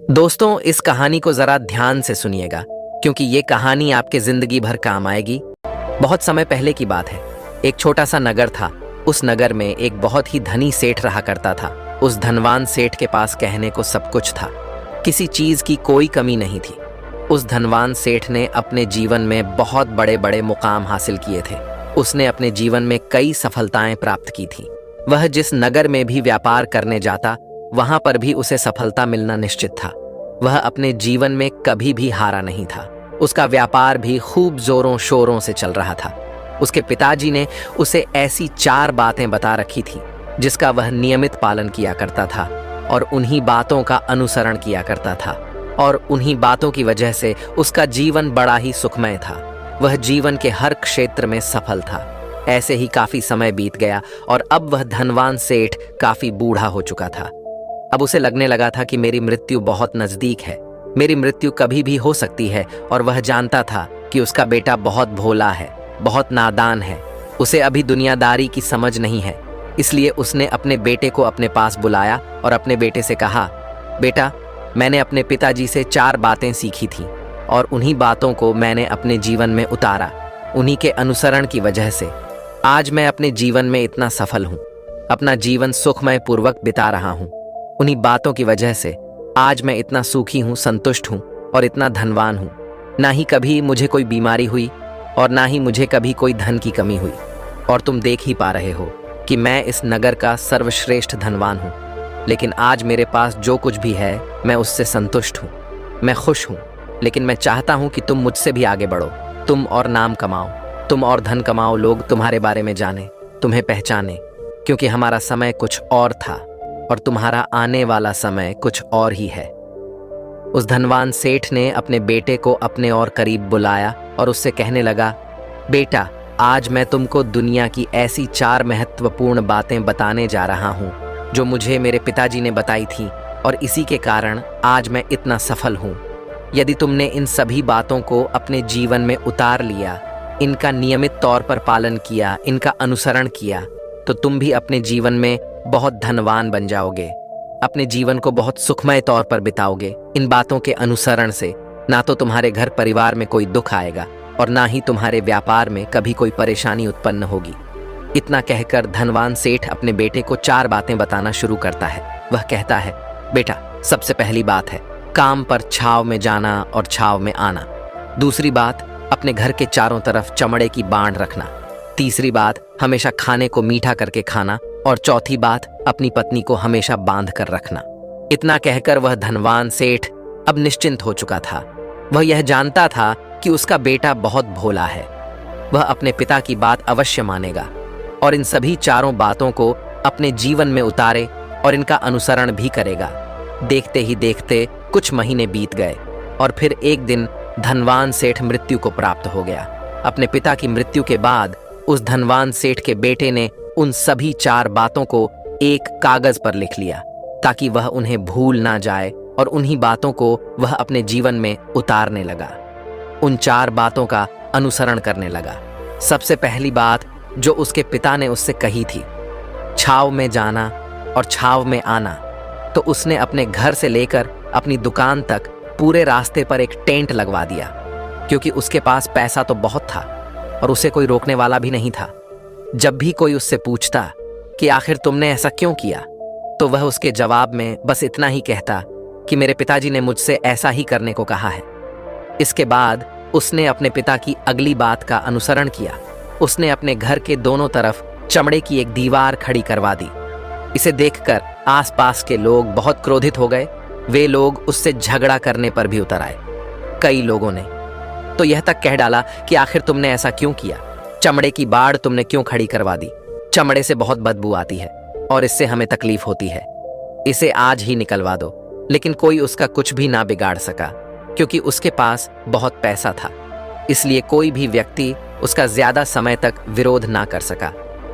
दोस्तों, इस कहानी को जरा ध्यान से सुनिएगा क्योंकि ये कहानी आपके जिंदगी भर काम आएगी। बहुत समय पहले की बात है। एक छोटा सा नगर था। उस नगर में एक बहुत ही धनी सेठ रहा करता था। उस धनवान सेठ के पास कहने को सब कुछ था, किसी चीज की कोई कमी नहीं थी। उस धनवान सेठ ने अपने जीवन में बहुत बड़े बड़े मुकाम हासिल किए थे। उसने अपने जीवन में कई सफलताएं प्राप्त की थी। वह जिस नगर में भी व्यापार करने जाता, वहां पर भी उसे सफलता मिलना निश्चित था। वह अपने जीवन में कभी भी हारा नहीं था। उसका व्यापार भी खूब जोरों शोरों से चल रहा था। उसके पिताजी ने उसे ऐसी 4 बातें बता रखी थी जिसका वह नियमित पालन किया करता था और उन्हीं बातों का अनुसरण किया करता था, और उन्हीं बातों की वजह से उसका जीवन बड़ा ही सुखमय था। वह जीवन के हर क्षेत्र में सफल था। ऐसे ही काफी समय बीत गया और अब वह धनवान सेठ काफी बूढ़ा हो चुका था। अब उसे लगने लगा था कि मेरी मृत्यु बहुत नजदीक है, मेरी मृत्यु कभी भी हो सकती है। और वह जानता था कि उसका बेटा बहुत भोला है, बहुत नादान है, उसे अभी दुनियादारी की समझ नहीं है। इसलिए उसने अपने बेटे को अपने पास बुलाया और अपने बेटे से कहा, बेटा, मैंने अपने पिताजी से 4 बातें सीखी थी और उन्हीं बातों को मैंने अपने जीवन में उतारा। उन्हीं के अनुसरण की वजह से आज मैं अपने जीवन में इतना सफल हूँ, अपना जीवन सुखमय पूर्वक बिता रहा हूँ। उन्हीं बातों की वजह से आज मैं इतना सुखी हूँ, संतुष्ट हूँ और इतना धनवान हूँ। ना ही कभी मुझे कोई बीमारी हुई और ना ही मुझे कभी कोई धन की कमी हुई। और तुम देख ही पा रहे हो कि मैं इस नगर का सर्वश्रेष्ठ धनवान हूँ। लेकिन आज मेरे पास जो कुछ भी है मैं उससे संतुष्ट हूँ, मैं खुश हूँ। लेकिन मैं चाहता हूँ कि तुम मुझसे भी आगे बढ़ो, तुम और नाम कमाओ, तुम और धन कमाओ, लोग तुम्हारे बारे में जाने, तुम्हें पहचाने, क्योंकि हमारा समय कुछ और था और तुम्हारा आने वाला समय कुछ और ही है। उस धनवान सेठ ने अपने बेटे को अपने और करीब बुलाया और उससे कहने लगा, बेटा, आज मैं तुमको दुनिया की ऐसी 4 महत्वपूर्ण बातें बताने जा रहा हूँ जो मुझे मेरे पिताजी ने बताई थी, और इसी के कारण आज मैं इतना सफल हूँ। यदि तुमने इन सभी बातों को अपने जीवन में उतार लिया, इनका नियमित तौर पर पालन किया, इनका अनुसरण किया, तो तुम भी अपने जीवन में बहुत धनवान बन जाओगे, अपने जीवन को बहुत सुखमय तौर पर बिताओगे। इन बातों के अनुसरण से ना तो तुम्हारे घर परिवार में कोई दुख आएगा और ना ही तुम्हारे व्यापार में कभी कोई परेशानी उत्पन्न होगी। इतना कहकर धनवान सेठ अपने बेटे को 4 बातें बताना शुरू करता है। वह कहता है, बेटा, सबसे पहली बात है काम पर छाव में जाना और छाव में आना। दूसरी बात, अपने घर के चारों तरफ चमड़े की बाड़ रखना। तीसरी बात, हमेशा खाने को मीठा करके खाना। और चौथी बात, अपनी पत्नी को हमेशा बांध कर रखना। इतना कहकर वह धनवान सेठ अब निश्चिंत हो चुका था। वह यह जानता था कि उसका बेटा बहुत भोला है, वह अपने पिता की बात अवश्य मानेगा और इन सभी 4 बातों को अपने जीवन में उतारे और इनका अनुसरण भी करेगा। देखते ही देखते कुछ महीने बीत गए और फिर एक दिन धनवान सेठ मृत्यु को प्राप्त हो गया। अपने पिता की मृत्यु के बाद उस धनवान सेठ के बेटे ने उन सभी 4 बातों को एक कागज पर लिख लिया ताकि वह उन्हें भूल ना जाए, और उन्हीं बातों को वह अपने जीवन में उतारने लगा। उन 4 बातों का अनुसरण करने लगा। सबसे पहली बात जो उसके पिता ने उससे कही थी, छाव में जाना और छाव में आना, तो उसने अपने घर से लेकर अपनी दुकान तक पूरे रास्ते पर एक टेंट लगवा दिया, क्योंकि उसके पास पैसा तो बहुत था और उसे कोई रोकने वाला भी नहीं था। जब भी कोई उससे पूछता कि आखिर तुमने ऐसा क्यों किया, तो वह उसके जवाब में बस इतना ही कहता कि मेरे पिताजी ने मुझसे ऐसा ही करने को कहा है। इसके बाद उसने अपने पिता की अगली बात का अनुसरण किया। उसने अपने घर के दोनों तरफ चमड़े की एक दीवार खड़ी करवा दी। इसे देखकर आसपास के लोग बहुत क्रोधित हो गए। वे लोग उससे झगड़ा करने पर भी उतर आए। कई लोगों ने तो यह तक कह डाला कि आखिर तुमने ऐसा क्यों किया, चमड़े की बाड़ तुमने क्यों खड़ी करवा दी, चमड़े से बहुत बदबू आती है और इससे हमें तकलीफ होती है, इसे आज ही निकलवा दो। लेकिन कोई उसका कुछ भी ना बिगाड़ सका, क्योंकि उसके पास बहुत पैसा था। इसलिए कोई भी व्यक्ति उसका ज्यादा समय तक विरोध ना कर सका,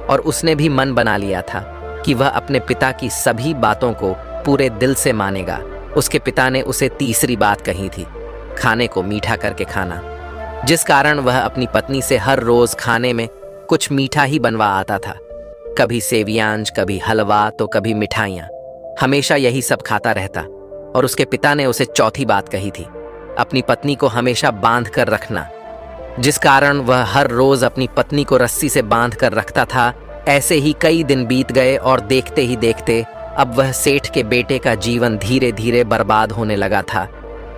और उसने भी मन बना लिया था कि वह अपने पिता की सभी बातों को पूरे दिल से मानेगा। उसके पिता ने उसे तीसरी बात कही थी, खाने को मीठा करके खाना, जिस कारण वह अपनी पत्नी से हर रोज खाने में कुछ मीठा ही बनवा आता था। कभी सेवियांज, कभी हलवा, तो कभी मिठाइयाँ। हमेशा यही सब खाता रहता। और उसके पिता ने उसे चौथी बात कही थी, अपनी पत्नी को हमेशा बांध कर रखना। जिस कारण वह हर रोज अपनी पत्नी को रस्सी से बांध कर रखता था। ऐसे ही कई दिन बीत गए और देखते ही देखते अब वह सेठ के बेटे का जीवन धीरे धीरे बर्बाद होने लगा था,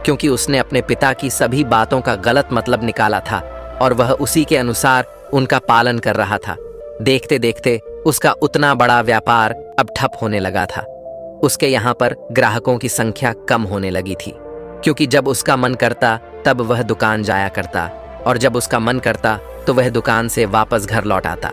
क्योंकि उसने अपने पिता की सभी बातों का गलत मतलब निकाला था और वह उसी के अनुसार उनका पालन कर रहा था। देखते देखते उसका उतना बड़ा व्यापार अब ठप होने लगा था। उसके यहाँ पर ग्राहकों की संख्या कम होने लगी थी, क्योंकि जब उसका मन करता तब वह दुकान जाया करता और जब उसका मन करता तो वह दुकान से वापस घर लौट आता।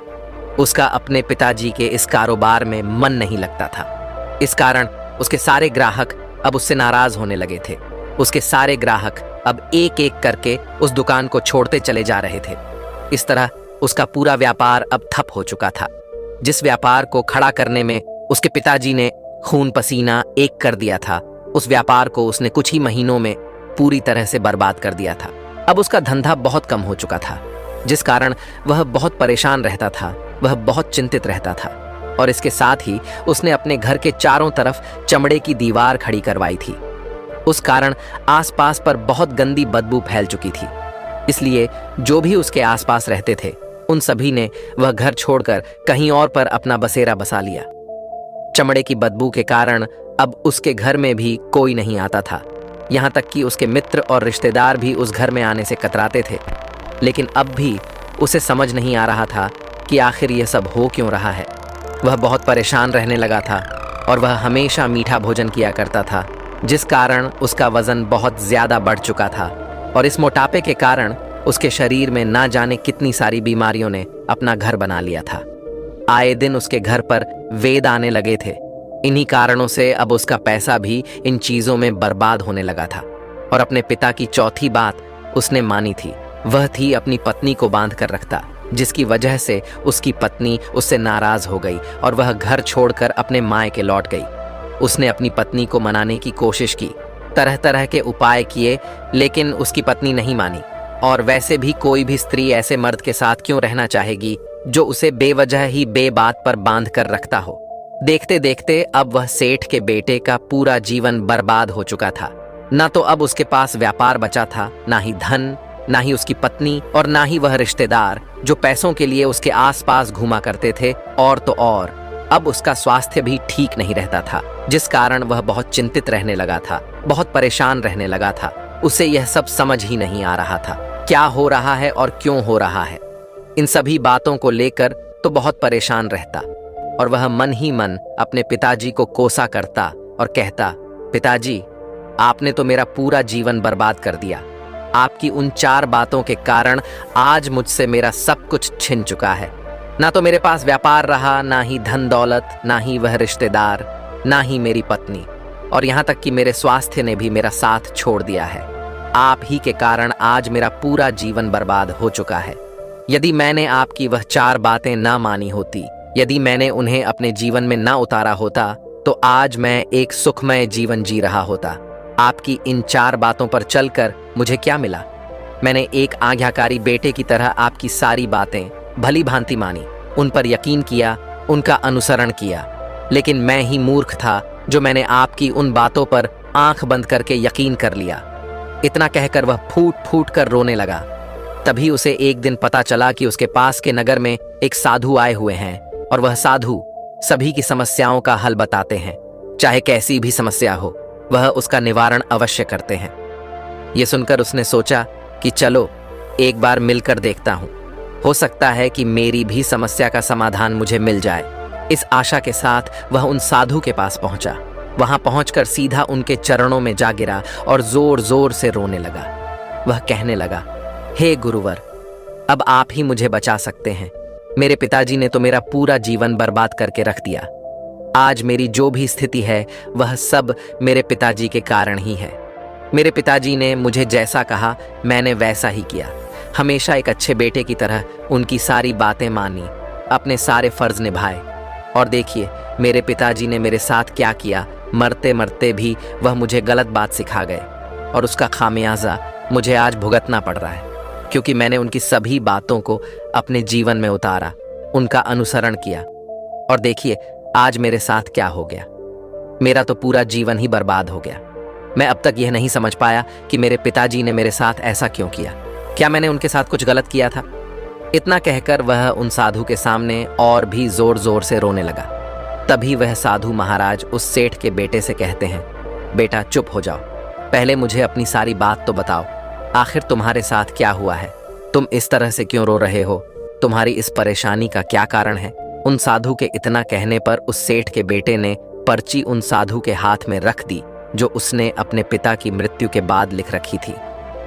उसका अपने पिताजी के इस कारोबार में मन नहीं लगता था। इस कारण उसके सारे ग्राहक अब उससे नाराज होने लगे थे। उसके सारे ग्राहक अब एक एक करके उस दुकान को छोड़ते चले जा रहे थे। इस तरह उसका पूरा व्यापार अब ठप हो चुका था। जिस व्यापार को खड़ा करने में उसके पिताजी ने खून पसीना एक कर दिया था, उस व्यापार को उसने कुछ ही महीनों में पूरी तरह से बर्बाद कर दिया था। अब उसका धंधा बहुत कम हो चुका था, जिस कारण वह बहुत परेशान रहता था, वह बहुत चिंतित रहता था। और इसके साथ ही उसने अपने घर के चारों तरफ चमड़े की दीवार खड़ी करवाई थी। उस कारण आसपास पर बहुत गंदी बदबू फैल चुकी थी। इसलिए जो भी उसके आसपास रहते थे उन सभी ने वह घर छोड़कर कहीं और पर अपना बसेरा बसा लिया। चमड़े की बदबू के कारण अब उसके घर में भी कोई नहीं आता था। यहाँ तक कि उसके मित्र और रिश्तेदार भी उस घर में आने से कतराते थे। लेकिन अब भी उसे समझ नहीं आ रहा था कि आखिर यह सब हो क्यों रहा है। वह बहुत परेशान रहने लगा था और वह हमेशा मीठा भोजन किया करता था, जिस कारण उसका वजन बहुत ज्यादा बढ़ चुका था। और इस मोटापे के कारण उसके शरीर में ना जाने कितनी सारी बीमारियों ने अपना घर बना लिया था। आए दिन उसके घर पर वेद आने लगे थे। इन्हीं कारणों से अब उसका पैसा भी इन चीजों में बर्बाद होने लगा था। और अपने पिता की चौथी बात उसने मानी थी, वह थी अपनी पत्नी को बांध कर रखता, जिसकी वजह से उसकी पत्नी उससे नाराज हो गई और वह घर छोड़कर अपने मायके लौट गई। उसने अपनी पत्नी को मनाने की कोशिश की, तरह तरह के उपाय किए, लेकिन उसकी पत्नी नहीं मानी। और वैसे भी कोई भी स्त्री ऐसे मर्द के साथ क्यों रहना चाहेगी जो उसे बेवजह ही बेबात पर बांध कर रखता हो। देखते देखते अब वह सेठ के बेटे का पूरा जीवन बर्बाद हो चुका था। ना तो अब उसके पास व्यापार बचा था, ना ही धन, ना ही उसकी पत्नी और ना ही वह रिश्तेदार जो पैसों के लिए उसके आसपास घूमा करते थे। और तो और अब उसका स्वास्थ्य भी ठीक नहीं रहता था, जिस कारण वह बहुत चिंतित रहने लगा था, बहुत परेशान रहने लगा था। उसे यह सब समझ ही नहीं आ रहा था क्या हो रहा है और क्यों हो रहा है। इन सभी बातों को लेकर तो बहुत परेशान रहता और वह मन ही मन अपने पिताजी को कोसा करता और कहता, पिताजी, आपने तो मेरा पूरा जीवन बर्बाद कर दिया। आपकी उन 4 बातों के कारण आज मुझसे मेरा सब कुछ छिन चुका है। ना तो मेरे पास व्यापार रहा, ना ही धन दौलत, ना ही वह रिश्तेदार, ना ही मेरी पत्नी, और यहाँ तक कि मेरे स्वास्थ्य ने भी मेरा साथ छोड़ दिया है। आप ही के कारण आज मेरा पूरा जीवन बर्बाद हो चुका है। यदि मैंने आपकी वह 4 बातें ना मानी होती, यदि मैंने उन्हें अपने जीवन में ना उतारा होता, तो आज मैं एक सुखमय जीवन जी रहा होता। आपकी इन 4 बातों पर चलकर मुझे क्या मिला? मैंने एक आज्ञाकारी बेटे की तरह आपकी सारी बातें भली भांति मानी, उन पर यकीन किया, उनका अनुसरण किया। लेकिन मैं ही मूर्ख था जो मैंने आपकी उन बातों पर आंख बंद करके यकीन कर लिया। इतना कहकर वह फूट फूट कर रोने लगा। तभी उसे एक दिन पता चला कि उसके पास के नगर में एक साधु आए हुए हैं और वह साधु सभी की समस्याओं का हल बताते हैं। चाहे कैसी भी समस्या हो, वह उसका निवारण अवश्य करते हैं। यह सुनकर उसने सोचा कि चलो एक बार मिलकर देखता हूं, हो सकता है कि मेरी भी समस्या का समाधान मुझे मिल जाए। इस आशा के साथ वह उन साधु के पास पहुंचा। वहां पहुंचकर सीधा उनके चरणों में जा गिरा और जोर जोर से रोने लगा। वह कहने लगा, हे गुरुवर, अब आप ही मुझे बचा सकते हैं। मेरे पिताजी ने तो मेरा पूरा जीवन बर्बाद करके रख दिया। आज मेरी जो भी स्थिति है वह सब मेरे पिताजी के कारण ही है। मेरे पिताजी ने मुझे जैसा कहा मैंने वैसा ही किया। हमेशा एक अच्छे बेटे की तरह उनकी सारी बातें मानी, अपने सारे फर्ज निभाए। और देखिए मेरे पिताजी ने मेरे साथ क्या किया। मरते मरते भी वह मुझे गलत बात सिखा गए और उसका खामियाजा मुझे आज भुगतना पड़ रहा है, क्योंकि मैंने उनकी सभी बातों को अपने जीवन में उतारा, उनका अनुसरण किया। और देखिए आज मेरे साथ क्या हो गया। मेरा तो पूरा जीवन ही बर्बाद हो गया। मैं अब तक यह नहीं समझ पाया कि मेरे पिताजी ने मेरे साथ ऐसा क्यों किया। क्या मैंने उनके साथ कुछ गलत किया था? इतना कहकर वह उन साधु के सामने और भी जोर जोर से रोने लगा। तभी वह साधु महाराज उस सेठ के बेटे से कहते हैं, बेटा चुप हो जाओ, पहले मुझे अपनी सारी बात तो बताओ। आखिर तुम्हारे साथ क्या हुआ है? तुम इस तरह से क्यों रो रहे हो? तुम्हारी इस परेशानी का क्या कारण है? उन साधु के इतना कहने पर उस सेठ के बेटे ने पर्ची उन साधु के हाथ में रख दी, जो उसने अपने पिता की मृत्यु के बाद लिख रखी थी,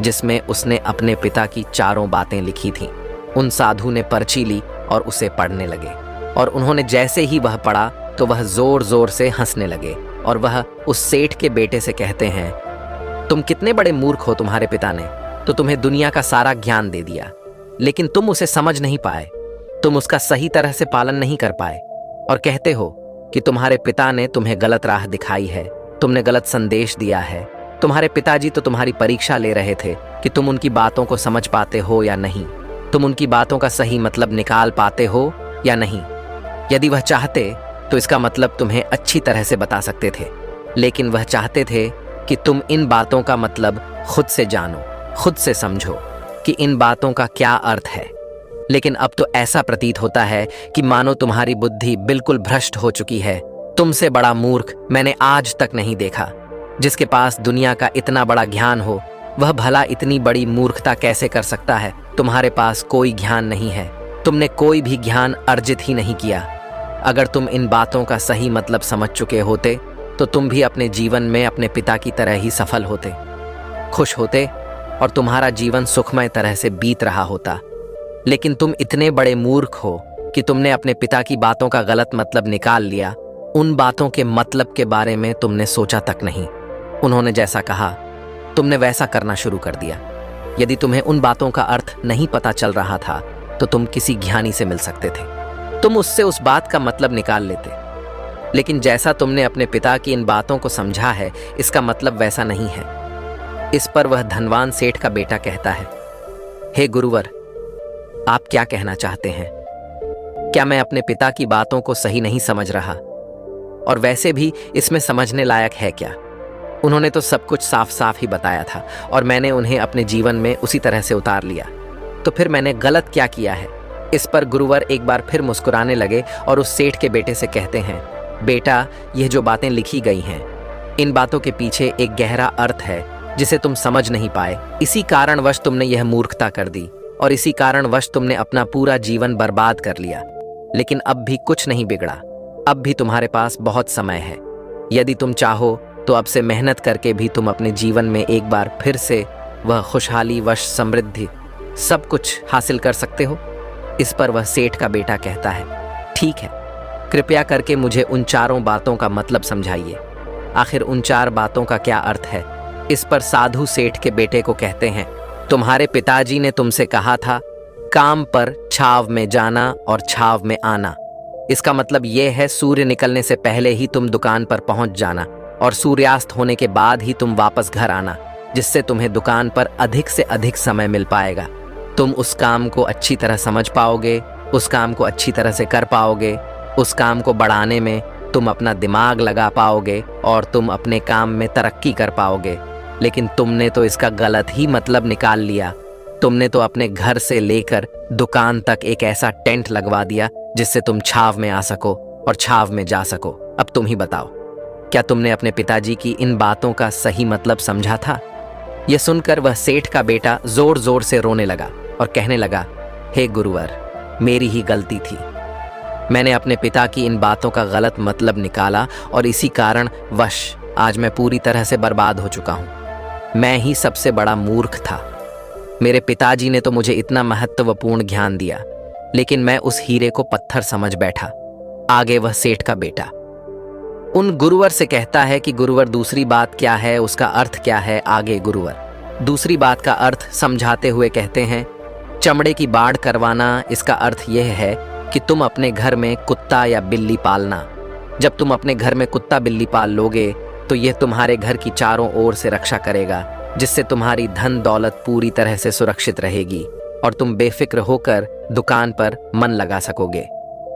जिसमें उसने अपने पिता की चारों बातें लिखी थीं। उन साधु ने पर्ची ली और उसे पढ़ने लगे, और उन्होंने जैसे ही वह पढ़ा तो वह जोर जोर से हंसने लगे, और वह उस सेठ के बेटे से कहते हैं, तुम कितने बड़े मूर्ख हो। तुम्हारे पिता ने तो तुम्हें दुनिया का सारा ज्ञान दे दिया, लेकिन तुम उसे समझ नहीं पाए, तुम उसका सही तरह से पालन नहीं कर पाए, और कहते हो कि तुम्हारे पिता ने तुम्हें गलत राह दिखाई है, तुमने गलत संदेश दिया है। तुम्हारे पिताजी तो तुम्हारी परीक्षा ले रहे थे कि तुम उनकी बातों को समझ पाते हो या नहीं, तुम उनकी बातों का सही मतलब निकाल पाते हो या नहीं। यदि वह चाहते तो इसका मतलब तुम्हें अच्छी तरह से बता सकते थे, लेकिन वह चाहते थे कि तुम इन बातों का मतलब खुद से जानो, खुद से समझो कि इन बातों का क्या अर्थ है। लेकिन अब तो ऐसा प्रतीत होता है कि मानो तुम्हारी बुद्धि बिल्कुल भ्रष्ट हो चुकी है। तुमसे बड़ा मूर्ख मैंने आज तक नहीं देखा। जिसके पास दुनिया का इतना बड़ा ज्ञान हो, वह भला इतनी बड़ी मूर्खता कैसे कर सकता है? तुम्हारे पास कोई ज्ञान नहीं है, तुमने कोई भी ज्ञान अर्जित ही नहीं किया। अगर तुम इन बातों का सही मतलब समझ चुके होते तो तुम भी अपने जीवन में अपने पिता की तरह ही सफल होते, खुश होते, और तुम्हारा जीवन सुखमय तरह से बीत रहा होता। लेकिन तुम इतने बड़े मूर्ख हो कि तुमने अपने पिता की बातों का गलत मतलब निकाल लिया। उन बातों के मतलब के बारे में तुमने सोचा तक नहीं। उन्होंने जैसा कहा तुमने वैसा करना शुरू कर दिया। यदि तुम्हें उन बातों का अर्थ नहीं पता चल रहा था तो तुम किसी ज्ञानी से मिल सकते थे, तुम उससे उस बात का मतलब निकाल लेते। लेकिन जैसा तुमने अपने पिता की इन बातों को समझा है, इसका मतलब वैसा नहीं है। इस पर वह धनवान सेठ का बेटा कहता है, हे गुरुवर, आप क्या कहना चाहते हैं? क्या मैं अपने पिता की बातों को सही नहीं समझ रहा? और वैसे भी इसमें समझने लायक है क्या? उन्होंने तो सब कुछ साफ साफ ही बताया था और मैंने उन्हें अपने जीवन में उसी तरह से उतार लिया। तो फिर मैंने गलत क्या किया है? इस पर गुरुवर एक बार फिर मुस्कुराने लगे और उस सेठ के बेटे से कहते हैं, बेटा, यह जो बातें लिखी गई हैं, इन बातों के पीछे एक गहरा अर्थ है जिसे तुम समझ नहीं पाए। इसी कारणवश तुमने यह मूर्खता कर दी और इसी कारणवश तुमने अपना पूरा जीवन बर्बाद कर लिया। लेकिन अब भी कुछ नहीं बिगड़ा, अब भी तुम्हारे पास बहुत समय है। यदि तुम चाहो तो अब से मेहनत करके भी तुम अपने जीवन में एक बार फिर से वह खुशहाली, वश, समृद्धि सब कुछ हासिल कर सकते हो। इस पर वह सेठ का बेटा कहता है, ठीक है, कृपया करके मुझे उन चारों बातों का मतलब समझाइए। आखिर उन चार बातों का क्या अर्थ है? इस पर साधु सेठ के बेटे को कहते हैं, तुम्हारे पिताजी ने तुमसे कहा था, काम पर छाव में जाना और छाव में आना। इसका मतलब यह है सूर्य निकलने से पहले ही तुम दुकान पर पहुंच जाना और सूर्यास्त होने के बाद ही तुम वापस घर आना, जिससे तुम्हें दुकान पर अधिक से अधिक समय मिल पाएगा। तुम उस काम को अच्छी तरह समझ पाओगे, उस काम को अच्छी तरह से कर पाओगे, उस काम को बढ़ाने में तुम अपना दिमाग लगा पाओगे और तुम अपने काम में तरक्की कर पाओगे। लेकिन तुमने तो इसका गलत ही मतलब निकाल लिया। तुमने तो अपने घर से लेकर दुकान तक एक ऐसा टेंट लगवा दिया जिससे तुम छाव में आ सको और छाव में जा सको। अब तुम ही बताओ, क्या तुमने अपने पिताजी की इन बातों का सही मतलब समझा था? यह सुनकर वह सेठ का बेटा जोर जोर से रोने लगा और कहने लगा, हे गुरुवर, मेरी ही गलती थी। मैंने अपने पिता की इन बातों का गलत मतलब निकाला और इसी कारण वश आज मैं पूरी तरह से बर्बाद हो चुका हूं। मैं ही सबसे बड़ा मूर्ख था। मेरे पिताजी ने तो मुझे इतना महत्वपूर्ण ज्ञान दिया, लेकिन मैं उस हीरे को पत्थर समझ बैठा। आगे वह सेठ का बेटा उन गुरुवर से कहता है कि गुरुवर, दूसरी बात क्या है, उसका अर्थ क्या है? आगे गुरुवर दूसरी बात का अर्थ समझाते हुए कहते हैं, चमड़े की बाड़ करवाना, इसका अर्थ यह है कि तुम अपने घर में कुत्ता या बिल्ली पालना। जब तुम अपने घर में कुत्ता बिल्ली पाल लोगे तो यह तुम्हारे घर की चारों ओर से रक्षा करेगा, जिससे तुम्हारी धन दौलत पूरी तरह से सुरक्षित रहेगी और तुम बेफिक्र होकर दुकान पर मन लगा सकोगे,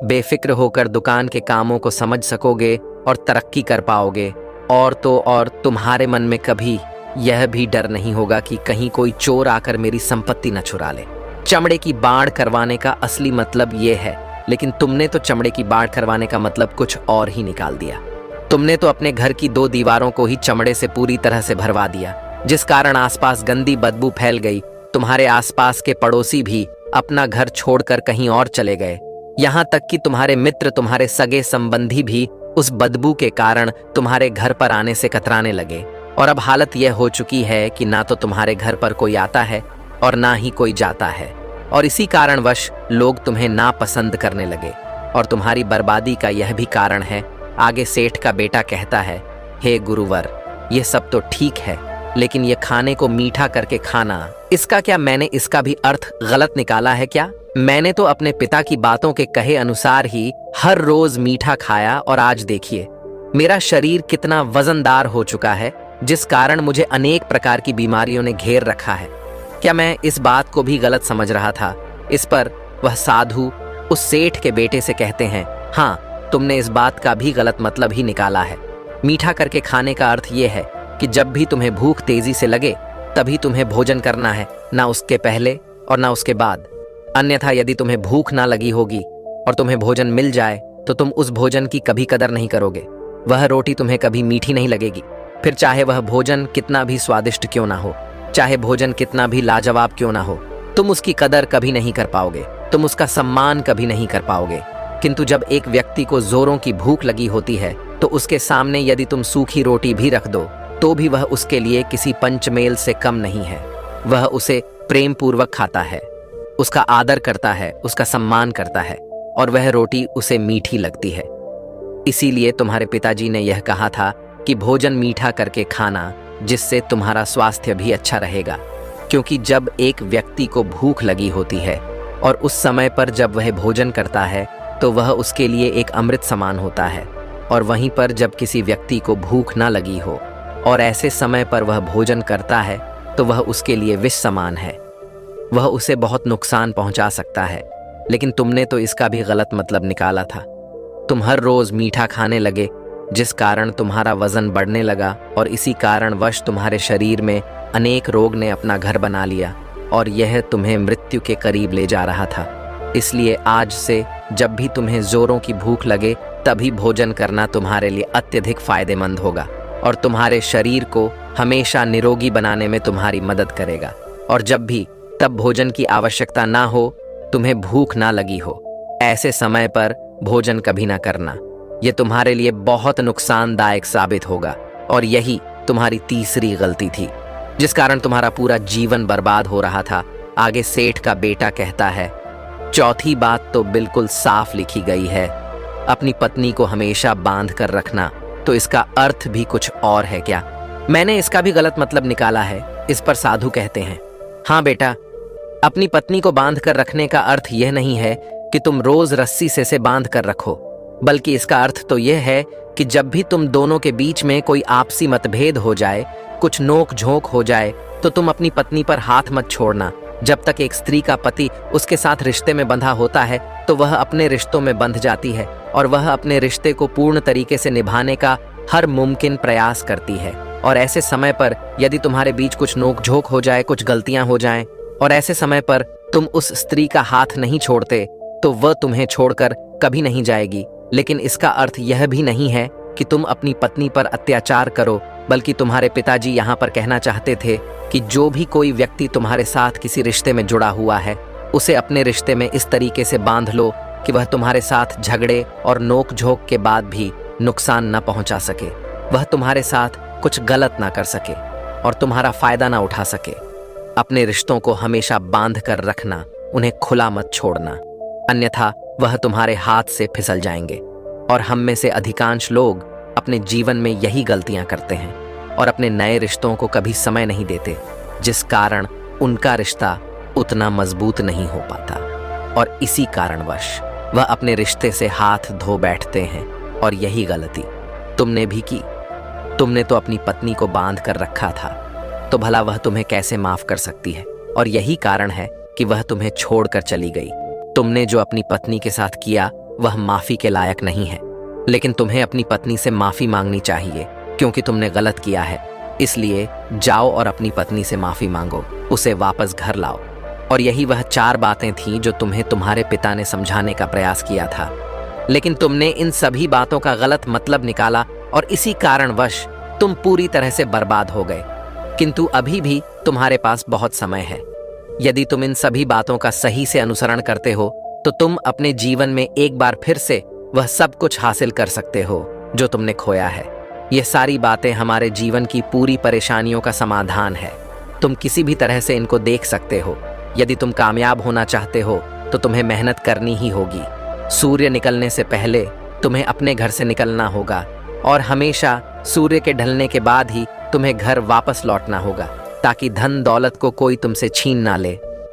बेफिक्र होकर दुकान के कामों को समझ सकोगे और तरक्की कर पाओगे। और तो और तुम्हारे मन में कभी यह भी डर नहीं होगा कि कहीं कोई चोर आकर मेरी संपत्ति न चुरा ले। चमड़े की बाढ़ करवाने का असली मतलब यह है, लेकिन तुमने तो चमड़े की बाढ़ करवाने का मतलब कुछ और ही निकाल दिया। तुमने तो अपने घर की 2 दीवारों को ही चमड़े से पूरी तरह से भरवा दिया, जिस कारण आसपास गंदी बदबू फैल गई। तुम्हारे आसपास के पड़ोसी भी अपना घर छोड़कर कहीं और चले गए। यहाँ तक कि तुम्हारे मित्र, तुम्हारे सगे संबंधी भी उस बदबू के कारण तुम्हारे घर पर आने से कतराने लगे। और अब हालत यह हो चुकी है कि ना तो तुम्हारे घर पर कोई आता है और ना ही कोई जाता है, और इसी कारणवश लोग तुम्हें नापसंद करने लगे। और तुम्हारी बर्बादी का यह भी कारण है। आगे सेठ का बेटा कहता है, हे गुरुवर, यह सब तो ठीक है, लेकिन ये खाने को मीठा करके खाना, इसका क्या मैंने इसका भी अर्थ गलत निकाला है क्या? मैंने तो अपने पिता की बातों के कहे अनुसार ही हर रोज मीठा खाया, और आज देखिए मेरा शरीर कितना वजनदार हो चुका है, जिस कारण मुझे अनेक प्रकार की बीमारियों ने घेर रखा है। क्या मैं इस बात को भी गलत समझ रहा था? इस पर वह साधु उस सेठ के बेटे से कहते हैं, हाँ, तुमने इस बात का भी गलत मतलब ही निकाला है। मीठा करके खाने का अर्थ यह है कि जब भी तुम्हें भूख तेजी से लगे तभी तुम्हें भोजन करना है, ना उसके पहले और ना उसके बाद। अन्यथा यदि तुम्हें भूख ना लगी होगी और तुम्हें भोजन मिल जाए तो तुम उस भोजन की कभी कदर नहीं करोगे। वह रोटी तुम्हें कभी मीठी नहीं लगेगी, फिर चाहे वह भोजन कितना भी स्वादिष्ट क्यों ना हो, चाहे भोजन कितना भी लाजवाब क्यों ना हो, तुम उसकी कदर कभी नहीं कर पाओगे, तुम उसका सम्मान कभी नहीं कर पाओगे। किंतु जब एक व्यक्ति को जोरों की भूख लगी होती है तो उसके सामने यदि तुम सूखी रोटी भी रख दो तो भी वह उसके लिए किसी पंचमेल से कम नहीं है। वह उसे प्रेम पूर्वक खाता है, उसका आदर करता है, उसका सम्मान करता है, और वह रोटी उसे मीठी लगती है। इसीलिए तुम्हारे पिताजी ने यह कहा था कि भोजन मीठा करके खाना, जिससे तुम्हारा स्वास्थ्य भी अच्छा रहेगा। क्योंकि जब एक व्यक्ति को भूख लगी होती है और उस समय पर जब वह भोजन करता है तो वह उसके लिए एक अमृत समान होता है, और वहीं पर जब किसी व्यक्ति को भूख ना लगी हो और ऐसे समय पर वह भोजन करता है तो वह उसके लिए विष समान है, वह उसे बहुत नुकसान पहुंचा सकता है। लेकिन तुमने तो इसका भी गलत मतलब निकाला था। तुम हर रोज मीठा खाने लगे, जिस कारण तुम्हारा वजन बढ़ने लगा, और इसी कारणवश तुम्हारे शरीर में अनेक रोग ने अपना घर बना लिया और यह तुम्हें मृत्यु के करीब ले जा रहा था। इसलिए आज से जब भी तुम्हें जोरों की भूख लगे तभी भोजन करना तुम्हारे लिए अत्यधिक फायदेमंद होगा और तुम्हारे शरीर को हमेशा निरोगी बनाने में तुम्हारी मदद करेगा। और जब भी तब भोजन की आवश्यकता ना हो, तुम्हें भूख ना लगी हो, ऐसे समय पर भोजन कभी ना करना। यह तुम्हारे लिए बहुत नुकसानदायक साबित होगा, और यही तुम्हारी तीसरी गलती थी जिस कारण तुम्हारा पूरा जीवन बर्बाद हो रहा था। आगे सेठ का बेटा कहता है, चौथी बात तो बिल्कुल साफ लिखी गई है, अपनी पत्नी को हमेशा बांध कर रखना। तो इसका अर्थ भी कुछ और है क्या? मैंने इसका भी गलत मतलब निकाला है। इस पर साधु कहते हैं, हाँ बेटा, अपनी पत्नी को बांध कर रखने का अर्थ यह नहीं है कि तुम रोज रस्सी से बांध कर रखो, बल्कि इसका अर्थ तो यह है कि जब भी तुम दोनों के बीच में कोई आपसी मतभेद हो जाए, कुछ नोक झोंक हो जाए, तो तुम अपनी पत्नी पर हाथ मत छोड़ना। जब तक एक स्त्री का पति उसके साथ रिश्ते में बंधा होता है तो वह अपने रिश्तों में बंध जाती है और वह अपने रिश्ते को पूर्ण तरीके से निभाने का हर मुमकिन प्रयास करती है। और ऐसे समय पर यदि तुम्हारे बीच कुछ नोक झोंक हो जाए, कुछ गलतियां हो जाएं, और ऐसे समय पर तुम उस स्त्री का हाथ नहीं छोड़ते तो वह तुम्हें छोड़कर कभी नहीं जाएगी। लेकिन इसका अर्थ यह भी नहीं है कि तुम अपनी पत्नी पर अत्याचार करो, बल्कि तुम्हारे पिताजी यहाँ पर कहना चाहते थे कि जो भी कोई व्यक्ति तुम्हारे साथ किसी रिश्ते में जुड़ा हुआ है, उसे अपने रिश्ते में इस तरीके से बांध लो कि वह तुम्हारे साथ झगड़े और नोक झोंक के बाद भी नुकसान न पहुंचा सके, वह तुम्हारे साथ कुछ गलत ना कर सके और तुम्हारा फायदा ना उठा सके। अपने रिश्तों को हमेशा बांध कर रखना, उन्हें खुला मत छोड़ना, अन्यथा वह तुम्हारे हाथ से फिसल जाएंगे। और हम में से अधिकांश लोग अपने जीवन में यही गलतियां करते हैं और अपने नए रिश्तों को कभी समय नहीं देते, जिस कारण उनका रिश्ता उतना मजबूत नहीं हो पाता और इसी कारणवश वह अपने रिश्ते से हाथ धो बैठते हैं। और यही गलती तुमने भी की। तुमने तो अपनी पत्नी को बांध कर रखा था, तो भला वह तुम्हें कैसे माफ कर सकती है? और यही कारण है कि वह तुम्हें छोड़कर चली गई। तुमने जो अपनी पत्नी के साथ किया वह माफी के लायक नहीं है, लेकिन तुम्हें अपनी पत्नी से माफी मांगनी चाहिए क्योंकि तुमने गलत किया है। इसलिए जाओ और अपनी पत्नी से माफी मांगो, उसे वापस घर लाओ। और यही वह 4 बातें थीं जो तुम्हें तुम्हारे पिता ने समझाने का प्रयास किया था, लेकिन तुमने इन सभी बातों का गलत मतलब निकाला और इसी कारणवश तुम पूरी तरह से बर्बाद हो गए। किंतु अभी भी तुम्हारे पास बहुत समय है। यदि तुम इन सभी बातों का सही से अनुसरण करते हो तो तुम अपने जीवन में एक बार फिर से वह सब कुछ हासिल कर सकते हो जो तुमने खोया है। यह सारी बातें हमारे जीवन की पूरी परेशानियों का समाधान है। तुम किसी भी तरह से इनको देख सकते हो। यदि तुम कामयाब होना चाहते हो तो तुम्हें मेहनत करनी ही होगी। सूर्य निकलने से पहले तुम्हें अपने घर से निकलना होगा और हमेशा सूर्य के ढलने के बाद ही तुम्हें घर वापस लौटना होगा, ताकि धन दौलत को कोई तुमसे छीन ना ले।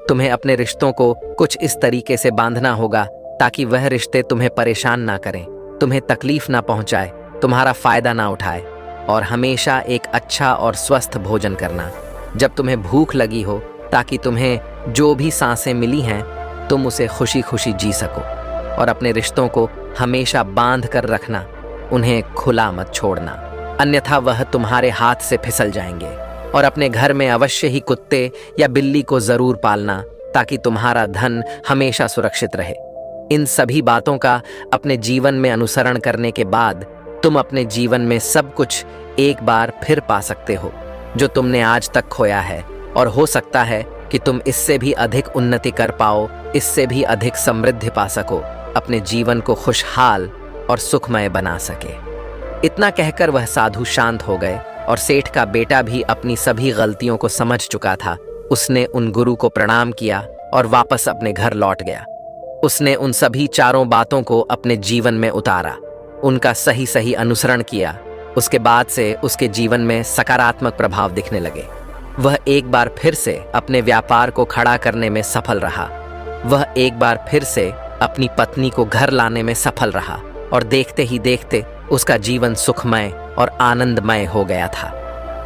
तुम्हें अपने रिश्तों को कुछ इस तरीके से बांधना होगा ताकि वह रिश्ते तुम्हें परेशान ना करें, तुम्हें तकलीफ ना पहुंचाए, तुम्हारा फायदा ना उठाए। और हमेशा एक अच्छा और स्वस्थ भोजन करना जब तुम्हें भूख लगी हो, ताकि तुम्हें जो भी सांसें मिली हैं तुम उसे खुशी खुशी जी सको। और अपने रिश्तों को हमेशा बांध कर रखना, उन्हें खुला मत छोड़ना, अन्यथा वह तुम्हारे हाथ से फिसल जाएंगे। और अपने घर में अवश्य ही कुत्ते या बिल्ली को जरूर पालना, ताकि तुम्हारा धन हमेशा सुरक्षित रहे। इन सभी बातों का अपने जीवन में अनुसरण करने के बाद तुम अपने जीवन में सब कुछ एक बार फिर पा सकते हो जो तुमने आज तक खोया है। और हो सकता है कि तुम इससे भी अधिक उन्नति कर पाओ, इससे भी अधिक समृद्धि पा सको, अपने जीवन को खुशहाल और सुखमय बना सके। इतना कहकर वह साधु शांत हो गए और सेठ का बेटा भी अपनी सभी गलतियों को समझ चुका था। उसने उन गुरु को प्रणाम किया और वापस अपने घर लौट गया। उसने उन सभी 4 बातों को अपने जीवन में उतारा, उनका सही सही अनुसरण किया। उसके बाद से उसके जीवन में सकारात्मक प्रभाव दिखने लगे। वह एक बार फिर से अपने व्यापार को खड़ा करने में सफल रहा। वह एक बार फिर से अपनी पत्नी को घर लाने में सफल रहा और देखते ही देखते उसका जीवन सुखमय और आनंदमय हो गया था।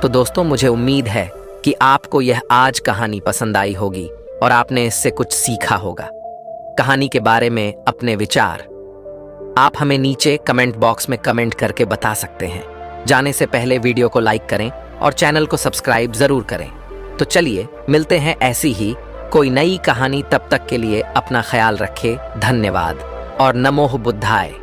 तो दोस्तों, मुझे उम्मीद है कि आपको यह आज कहानी पसंद आई होगी और आपने इससे कुछ सीखा होगा। कहानी के बारे में अपने विचार आप हमें नीचे कमेंट बॉक्स में कमेंट करके बता सकते हैं। जाने से पहले वीडियो को लाइक करें और चैनल को सब्सक्राइब जरूर करें। तो चलिए मिलते हैं ऐसी ही कोई नई कहानी। तब तक के लिए अपना ख्याल रखें। धन्यवाद और नमो बुद्धाय।